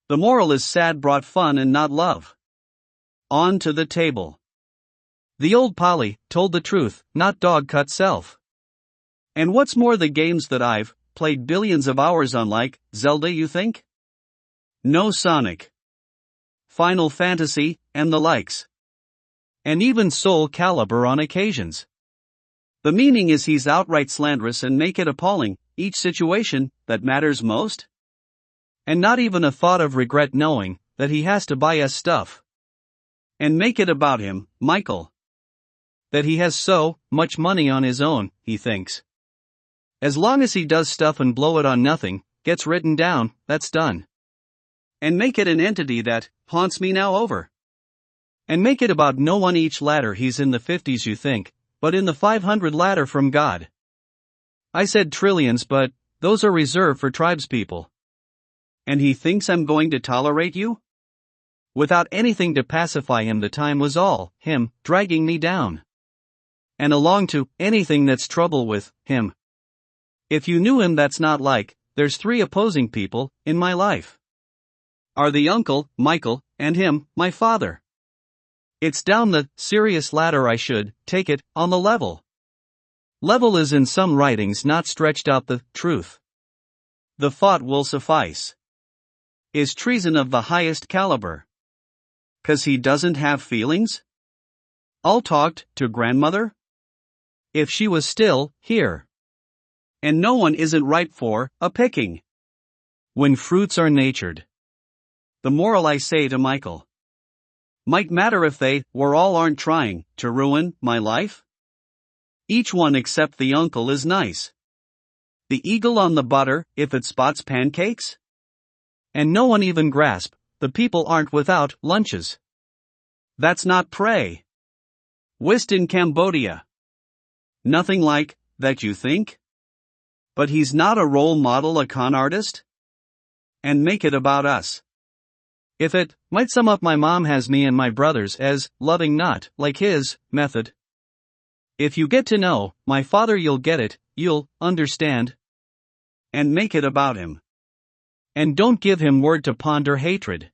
The moral is sad brought fun and not love. On to the table. The old Polly told the truth, not dog cut self. And what's more, the games that I've played billions of hours on, like Zelda, you think? No, Sonic, Final Fantasy, and the likes. And even Soul Calibur on occasions. The meaning is he's outright slanderous and make it appalling, each situation that matters most. And not even a thought of regret knowing that he has to buy us stuff. And make it about him, Michael. That he has so much money on his own, he thinks. As long as he does stuff and blow it on nothing, gets written down, that's done. And make it an entity that haunts me now over. And make it about no one each ladder he's in the 50s you think, but in the 500 ladder from God. I said trillions, but those are reserved for tribespeople. And he thinks I'm going to tolerate you? Without anything to pacify him, the time was all him dragging me down. And along to anything that's trouble with him. If you knew him, that's not like, there's three opposing people in my life. Are the uncle, Michael, and him, my father. It's down the serious ladder I should take it on the level. Level is in some writings not stretched out the truth. The thought will suffice. Is treason of the highest caliber. 'Cause he doesn't have feelings? I'll talk to grandmother? If she was still here. And no one isn't ripe for a picking. When fruits are natured. The moral I say to Michael. Might matter if they were all aren't trying to ruin my life. Each one except the uncle is nice. The eagle on the butter if it spots pancakes? And no one even grasp, the people aren't without lunches. That's not prey. Whist in Cambodia. Nothing like that, you think? But he's not a role model, a con artist? And make it about us. If it might sum up, my mom has me and my brothers as loving, not like his method. If you get to know my father, you'll get it, you'll understand. And make it about him. And don't give him word to ponder hatred.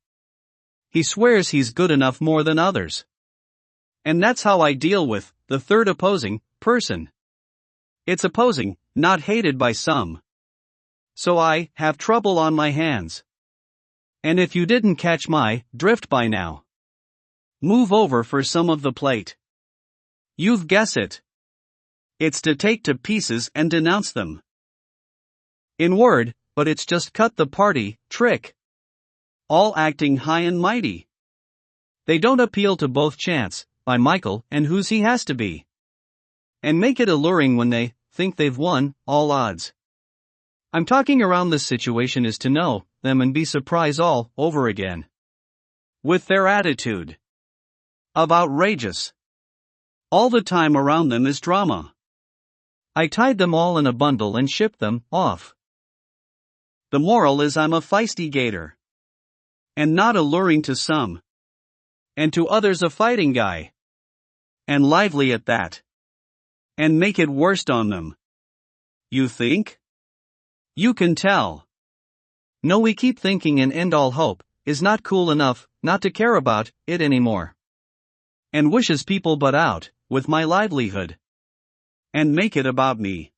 He swears he's good enough more than others. And that's how I deal with the third opposing person. It's opposing, not hated by some. So I have trouble on my hands. And if you didn't catch my drift by now, move over for some of the plate. You've guessed it. It's to take to pieces and denounce them. In word, but it's just cut the party trick. All acting high and mighty. They don't appeal to both chance, by Michael and whose he has to be. And make it alluring when they think they've won all odds. I'm talking around this situation is to know them and be surprised all over again. With their attitude of outrageous. All the time around them is drama. I tied them all in a bundle and shipped them off. The moral is I'm a feisty gator. And not alluring to some. And to others a fighting guy. And lively at that. And make it worst on them. You think? You can tell. No, we keep thinking and end all hope is not cool enough not to care about it anymore. And wishes people but out with my livelihood. And make it about me.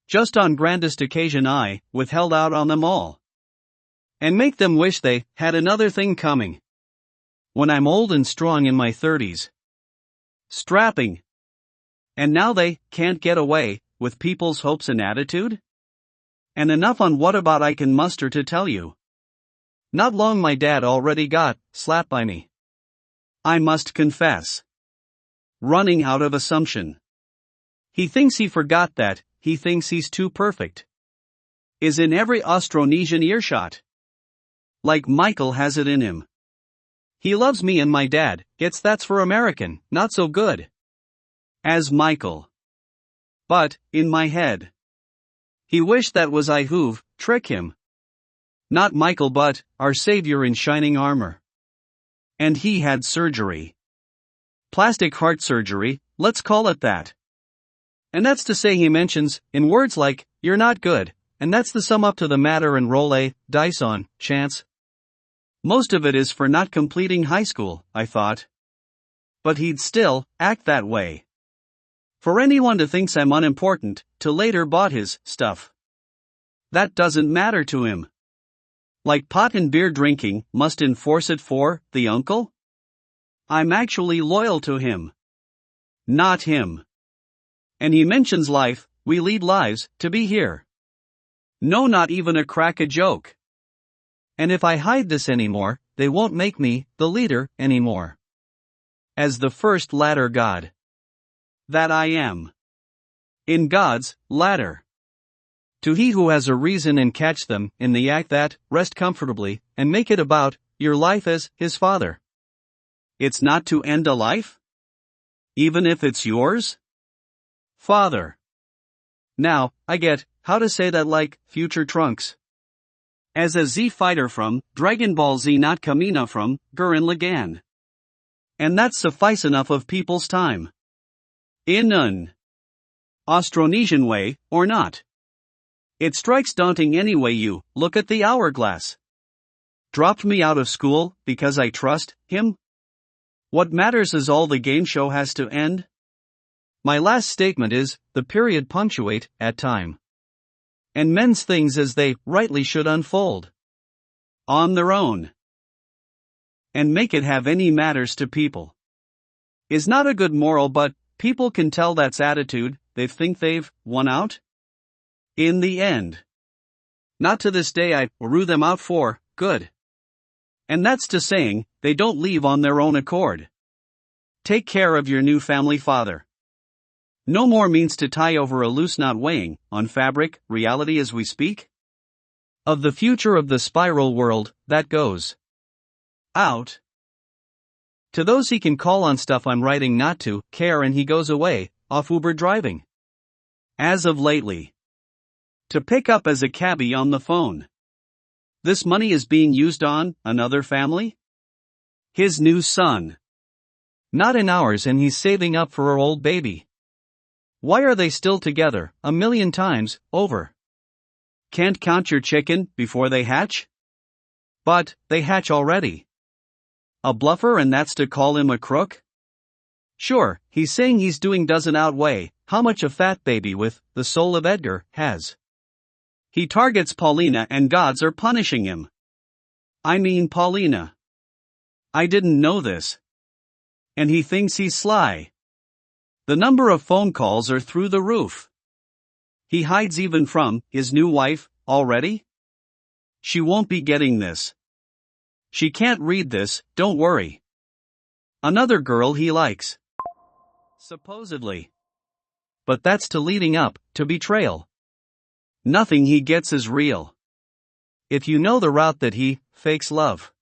Just on grandest occasion I withheld out on them all. And make them wish they had another thing coming. When I'm old and strong in my 30s. Strapping. And now they can't get away with people's hopes and attitude? And enough on what about I can muster to tell you. Not long my dad already got slapped by me. I must confess. Running out of assumption. He thinks he forgot that, he thinks he's too perfect. Is in every Austronesian earshot. Like Michael has it in him. He loves me and my dad, gets that's for American, not so good. As Michael. But, in my head. He wished that was I who've trick him. Not Michael but, our savior in shining armor. And he had surgery. Plastic heart surgery, let's call it that. And that's to say he mentions, in words like, you're not good, and that's the sum up to the matter and roll a dice on chance. Most of it is for not completing high school, I thought. But he'd still act that way. For anyone who thinks I'm unimportant, to later bought his stuff. That doesn't matter to him. Like pot and beer drinking, must enforce it for the uncle? I'm actually loyal to him. Not him. And he mentions life, we lead lives, to be here. No, not even a crack a joke. And if I hide this anymore, they won't make me the leader anymore. As the first ladder god. That I am. In God's ladder. To he who has a reason and catch them in the act that, rest comfortably, and make it about your life as his father. It's not to end a life? Even if it's yours? Father. Now, I get how to say that like future Trunks. As a Z fighter from Dragon Ball Z, not Kamina from Gurren Lagann. And that's suffice enough of people's time. In an Austronesian way, or not. It strikes daunting anyway you look at the hourglass. Dropped me out of school because I trust him? What matters is all the game show has to end? My last statement is, the period punctuate at time. And men's things as they rightly should unfold. On their own. And make it have any matters to people. Is not a good moral, but people can tell that's attitude, they think they've won out. In the end. Not to this day I rue them out for good. And that's to saying, they don't leave on their own accord. Take care of your new family father. No more means to tie over a loose knot weighing on fabric, reality as we speak. Of the future of the spiral world, that goes out. To those he can call on stuff I'm writing not to care, and he goes away, off Uber driving. As of lately. To pick up as a cabbie on the phone. This money is being used on another family? His new son. Not in ours, and he's saving up for our old baby. Why are they still together, a million times over? Can't count your chicken before they hatch? But they hatch already. A bluffer, and that's to call him a crook? Sure, he's saying he's doing doesn't outweigh how much a fat baby with the soul of Edgar has. He targets Paulina and gods are punishing him. I mean Paulina. I didn't know this. And he thinks he's sly. The number of phone calls are through the roof. He hides even from his new wife, already? She won't be getting this. She can't read this, don't worry. Another girl he likes. Supposedly. But that's to leading up to betrayal. Nothing he gets is real. If you know the route that he fakes love.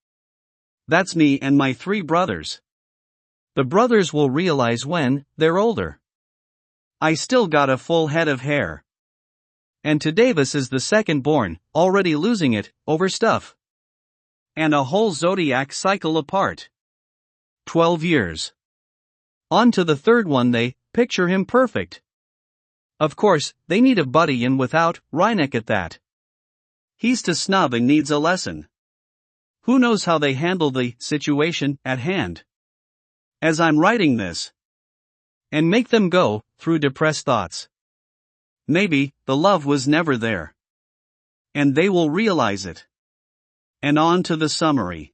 That's me and my 3 brothers. The brothers will realize when they're older. I still got a full head of hair. And to Davis is the second born, already losing it over stuff. And a whole zodiac cycle apart. 12 years. On to the third one, they picture him perfect. Of course, they need a buddy, and without Reineck at that. He's to snub and needs a lesson. Who knows how they handle the situation at hand? As I'm writing this. And make them go through depressed thoughts. Maybe the love was never there. And they will realize it. And on to the summary.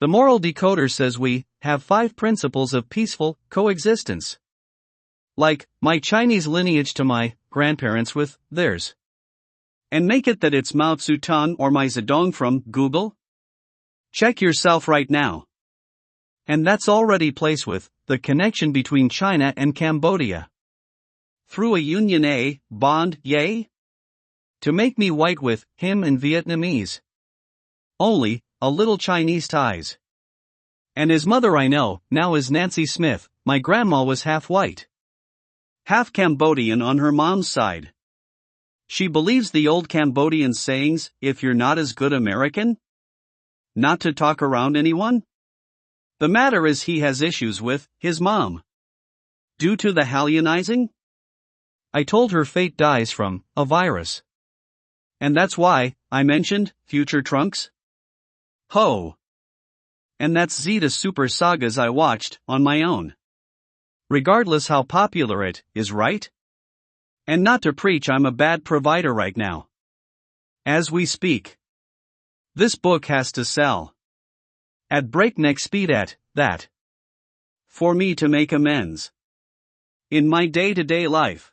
The moral decoder says we have 5 principles of peaceful coexistence. Like my Chinese lineage to my grandparents with theirs. And make it that it's Mao Zedong or my Zedong from Google? Check yourself right now. And that's already placed with the connection between China and Cambodia. Through a union a bond, yay? To make me white with him and Vietnamese. Only a little Chinese ties. And his mother I know now is Nancy Smith. My grandma was half white. Half Cambodian on her mom's side. She believes the old Cambodian sayings, if you're not as good American, not to talk around anyone? The matter is he has issues with his mom. Due to the Hallianizing? I told her fate dies from a virus. And that's why I mentioned future Trunks. Ho! And that's Zeta Super Sagas I watched, on my own. Regardless how popular it is, right? And not to preach I'm a bad provider right now. As we speak. This book has to sell. At breakneck speed at that. For me to make amends. In my day-to-day life.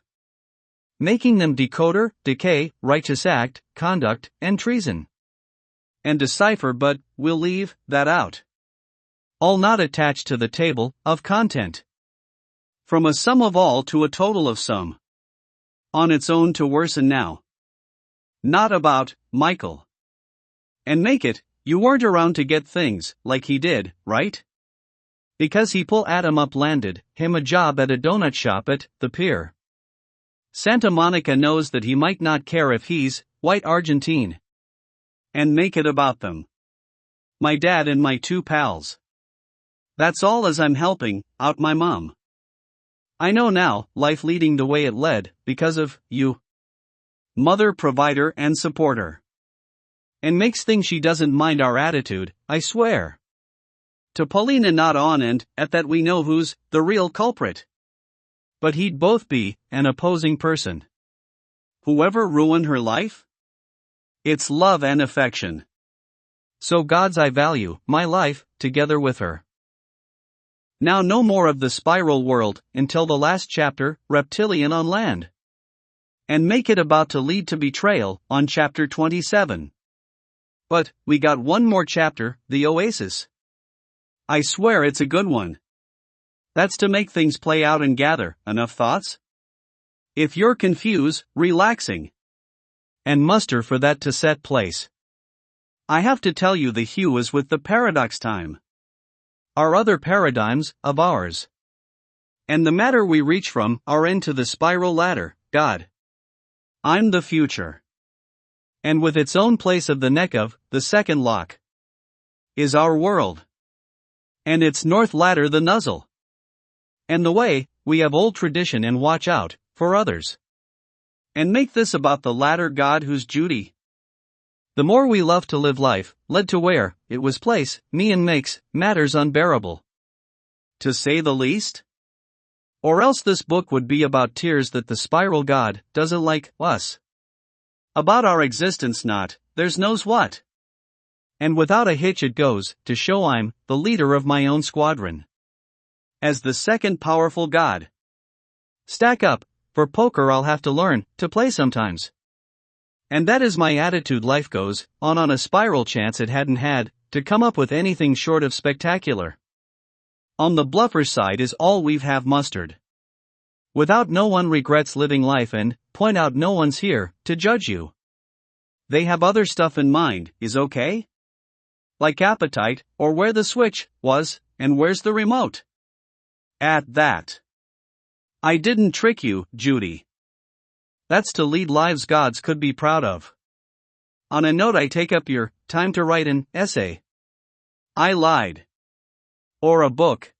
Making them decoder, decay, righteous act, conduct, and treason. And decipher, but we'll leave that out. All not attached to the table of content. From a sum of all to a total of some. On its own to worsen now. Not about Michael. And make it, you weren't around to get things like he did, right? Because he pull Adam up landed him a job at a donut shop at the pier. Santa Monica knows that he might not care if he's white Argentine. And make it about them. My dad and my two pals. That's all as I'm helping out my mom. I know now, life leading the way it led, because of you. Mother, provider, and supporter. And makes things she doesn't mind our attitude, I swear. To Paulina not on and, at that we know who's the real culprit. But he'd both be an opposing person. Whoever ruined her life? It's love and affection. So God's I value my life, together with her. Now no more of the spiral world, until the last chapter, Reptilian on land. And make it about to lead to betrayal, on chapter 27. But, we got one more chapter, the Oasis. I swear it's a good one. That's to make things play out and gather enough thoughts. If you're confused, relaxing. And muster for that to set place. I have to tell you the hue is with the paradox time. Our other paradigms, of ours. And the matter we reach from, are into the spiral ladder, God. I'm the future. And with its own place of the neck of, the second lock. Is our world. And its north ladder the nuzzle. And the way, we have old tradition and watch out, for others. And make this about the latter God whose duty. The more we love to live life, led to where, it was place, me and makes, matters unbearable. To say the least? Or else this book would be about tears that the spiral God, doesn't like, us. About our existence not, there's knows what. And without a hitch it goes, to show I'm, the leader of my own squadron. As the second powerful God. Stack up, for poker I'll have to learn, to play sometimes. And that is my attitude life goes, on a spiral chance it hadn't had, to come up with anything short of spectacular. On the bluffer side is all we've have mustered. Without no one regrets living life and, point out no one's here, to judge you. They have other stuff in mind, is okay? Like appetite, or where the switch was, and where's the remote? At that. I didn't trick you, Judy. That's to lead lives gods could be proud of. On a note I take up your time to write an essay. I lied. Or a book.